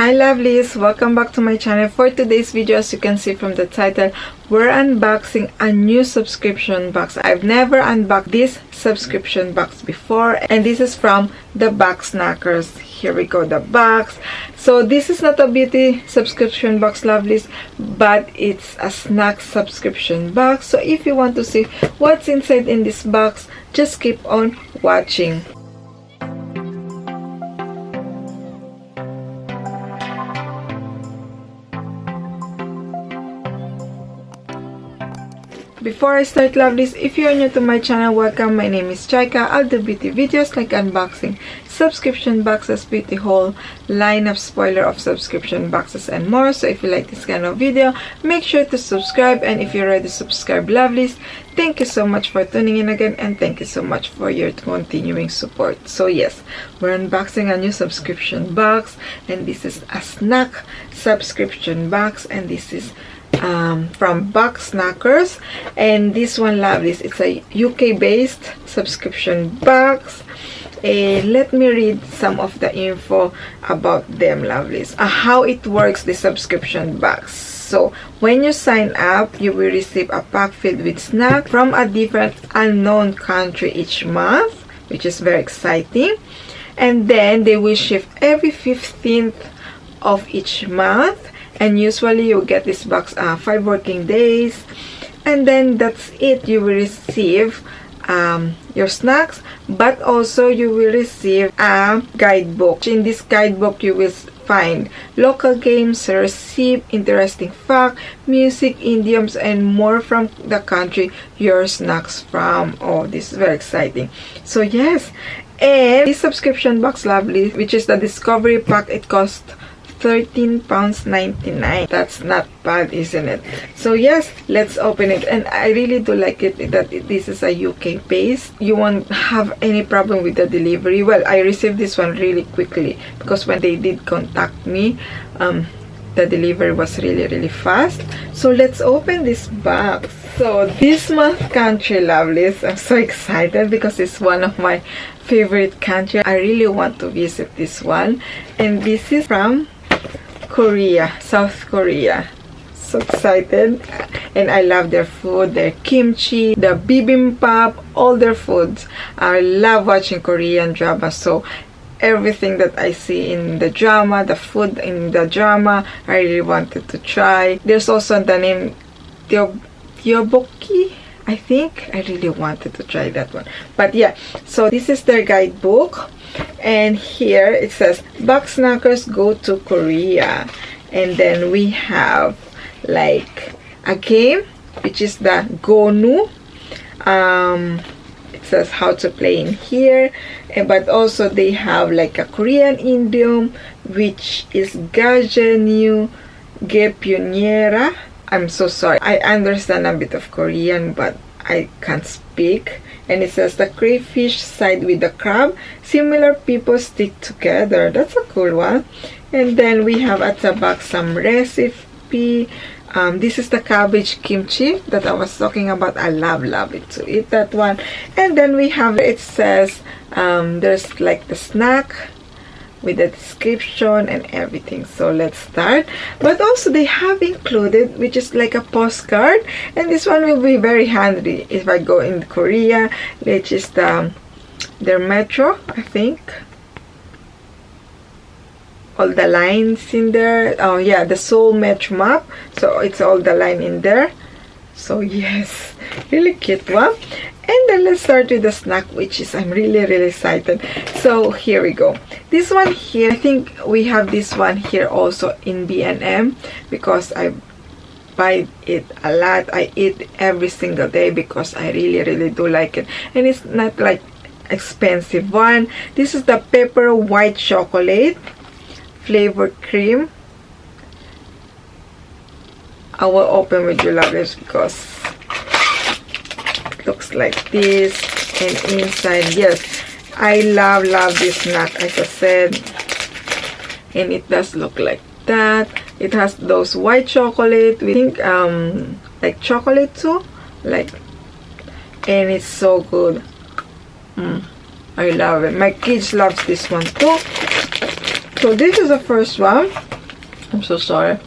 Hi lovelies, welcome back to my channel. For today's video, as you can see from the title, we're unboxing a new subscription box. I've never unboxed this subscription box before, and this is from the Box Snackers. Here we go, the box. So this is not a beauty subscription box, lovelies, but it's a snack subscription box. So if you want to see what's inside in this box, just keep on watching. Before I start, lovelies, if you are new to my channel, welcome. My name is Jayca. I'll do beauty videos like unboxing, subscription boxes, beauty haul, lineup, spoiler of subscription boxes, and more. So if you like this kind of video, make sure to subscribe. And if you're already subscribed, lovelies, thank you so much for tuning in again, and thank you so much for your continuing support. So yes, we're unboxing a new subscription box, and this is a snack subscription box, and this is from Box Snackers. And this one, lovelies, it's a UK based subscription box. Let me read some of the info about them, lovelies. How it works, the subscription box. So when you sign up, you will receive a pack filled with snacks from a different unknown country each month, which is very exciting. And then they will ship every 15th of each month, and usually you get this box 5 working days, and then that's it. You will receive your snacks, but also you will receive a guidebook. In this guidebook, you will find local games, receipt, interesting fact, music, idioms, and more from the country your snacks from. Oh, this is very exciting. So yes, and this subscription box, lovely, which is the discovery pack, it costs £13.99. That's not bad, isn't it? So yes, let's open it. And I really do like it that this is a UK based. You won't have any problem with the delivery. Well, I received this one really quickly because when they did contact me, the delivery was really fast. So let's open this box. So this month country, lovelies, I'm so excited because it's one of my favorite country. I really want to visit this one, and this is from Korea, South Korea. So excited, and I love their food, their kimchi, the bibimbap, all their foods. I love watching Korean drama, so everything that I see in the drama, the food in the drama, I really wanted to try. There's also the name Tteokbokki, I think. I really wanted to try that one. But yeah, so this is their guidebook, and here it says Box Snackers go to Korea. And then we have like a game, which is the Gonu. It says how to play in here, but also they have like a Korean idiom, which is Gajenyu Gepyuniera. I'm so sorry, I understand a bit of Korean, but I can't speak. And it says the crayfish side with the crab, similar people stick together. That's a cool one. And then we have at the back some recipe. This is the cabbage kimchi that I was talking about. I love it to eat that one. And then we have, it says there's like the snack with the description and everything. So let's start. But also they have included, which is like a postcard, and this one will be very handy if I go in Korea, which is their metro, I think. All the lines in there. Oh yeah, the Seoul Metro map. So it's all the line in there. So yes, really cute one. And then let's start with the snack, which is, I'm really excited. So here we go. This one here, I think we have this one here also in B&M because I buy it a lot. I eat every single day because I really do like it, and it's not like expensive one. This is the pepper white chocolate flavored cream. I will open with you, lovelies, because it looks like this, and inside, yes, I love this snack, as I said, and it does look like that. It has those white chocolate, we think like chocolate too, like, and it's so good. I love it. My kids loves this one too. So this is the first one. I'm so sorry.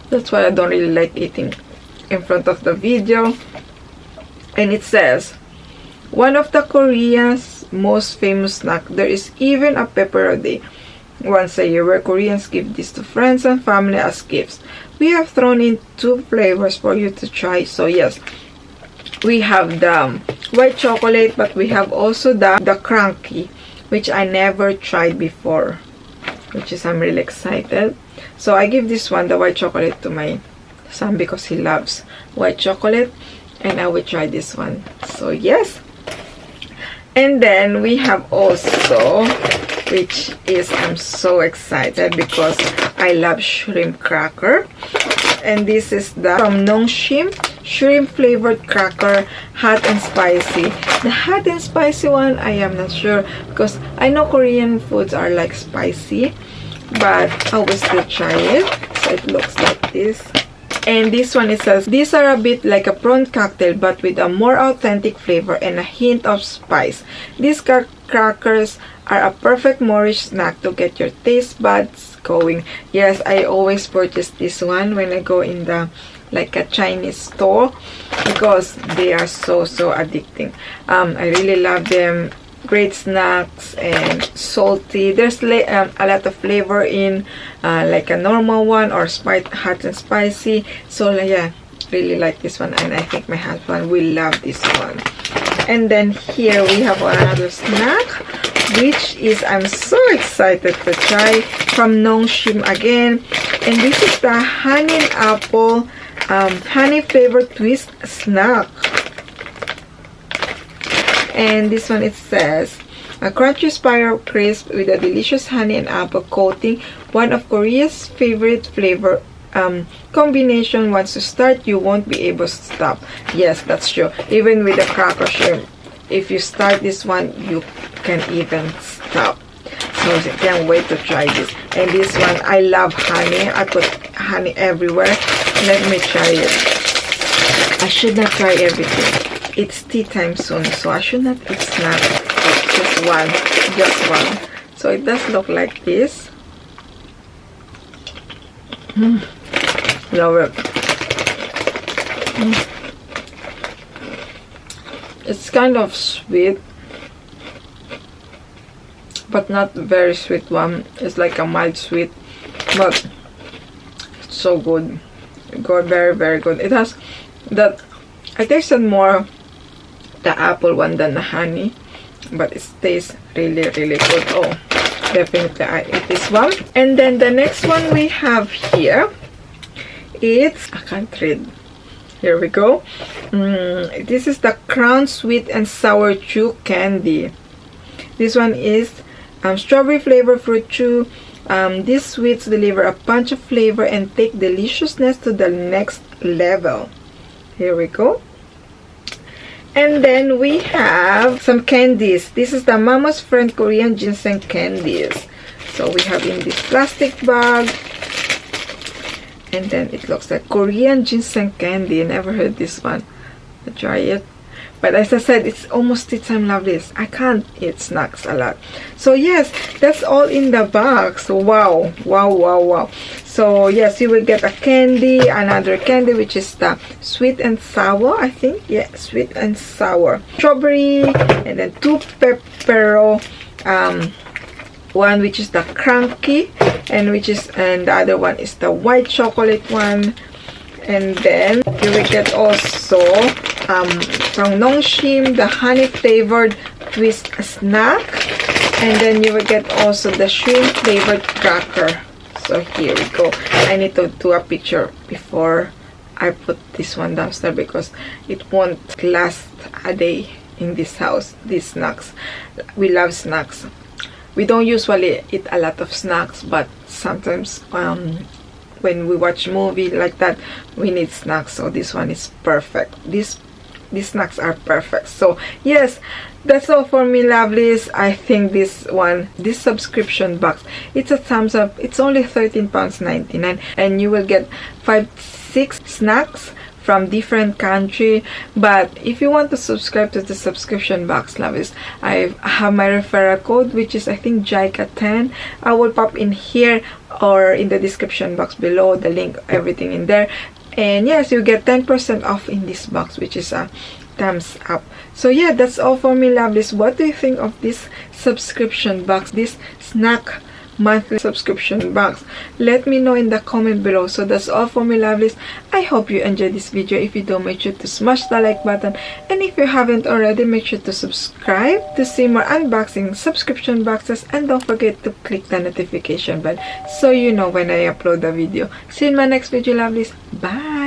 That's why I don't really like eating in front of the video. And it says, one of the Korea's most famous snack. There is even a pepper day once a year where Koreans give this to friends and family as gifts. We have thrown in 2 flavors for you to try. So yes, we have the white chocolate, but we have also the crunchy, which I never tried before, which is I'm really excited. So I give this one, the white chocolate, to my son because he loves white chocolate, and I will try this one. So yes. And then we have also, which is I'm so excited because I love shrimp cracker, and this is the from Nongshim shrimp flavored cracker, hot and spicy. The hot and spicy one, I am not sure because I know Korean foods are like spicy, but I will still try it. So it looks like this. And this one, it says, these are a bit like a prawn cocktail but with a more authentic flavor and a hint of spice. These crackers are a perfect Moorish snack to get your taste buds going. Yes, I always purchase this one when I go in the like a Chinese store because they are so addicting. I really love them. Great snacks and salty. There's a lot of flavor in like a normal one or hot and spicy. So yeah, really like this one, and I think my husband will love this one. And then here we have another snack, which is I'm so excited to try, from Nongshim again, and this is the honey and apple honey flavored twist snack. And this one, it says, a crunchy spiral crisp with a delicious honey and apple coating, one of Korea's favorite flavor combination. Once you start, you won't be able to stop. Yes, that's true. Even with the cracker shrimp, if you start this one, you can even stop. So I can't wait to try this. And this one, I love honey. I put honey everywhere. Let me try it. I should not try everything. It's tea time soon, so I should not eat snacks. Just one. So it does look like this. Love it. It's kind of sweet, but not very sweet one. It's like a mild sweet, but it's so good. Good, very good. It has that. I tasted more the apple one than the honey, but it tastes really good. Oh, definitely I eat this one. And then the next one we have here, it's, I can't read. Here we go. This is the Crown Sweet and Sour Chew Candy. This one is strawberry flavor fruit chew. These sweets deliver a punch of flavor and take deliciousness to the next level. Here we go. And then we have some candies. This is the Mama's Friend Korean ginseng candies. So we have in this plastic bag. And then it looks like Korean ginseng candy. Never heard this one. I'll try it. But as I said, it's almost tea time, lovelies. I can't eat snacks a lot. So yes, that's all in the box. Wow. So yes, you will get a candy, another candy, which is the sweet and sour, I think. Yeah, sweet and sour. Strawberry, and then 2 pepper, one which is the crunchy, and the other one is the white chocolate one. And then you will get also from Nongshim the honey flavored twist snack, and then you will get also the shrimp flavored cracker. So here we go. I need to do a picture before I put this one downstairs because it won't last a day in this house. These snacks, we love snacks. We don't usually eat a lot of snacks, but sometimes when we watch movie like that, we need snacks. So this one is perfect. These snacks are perfect. So yes, that's all for me, lovelies. I think this subscription box, it's a thumbs up. It's only £13.99, and you will get 5-6 snacks from different country. But if you want to subscribe to the subscription box, lovelies, I have my referral code, which is I think JAYCA10. I will pop in here or in the description box below, the link, everything in there. And yes, you get 10% off in this box, which is a thumbs up. So yeah, that's all for me, lovelies. What do you think of this subscription box, this snack monthly subscription box? Let me know in the comment below. So that's all for me, lovelies. I hope you enjoyed this video. If you do, make sure to smash the like button, and if you haven't already, make sure to subscribe to see more unboxing subscription boxes, and don't forget to click the notification bell so you know when I upload the video. See you in my next video, lovelies. Bye.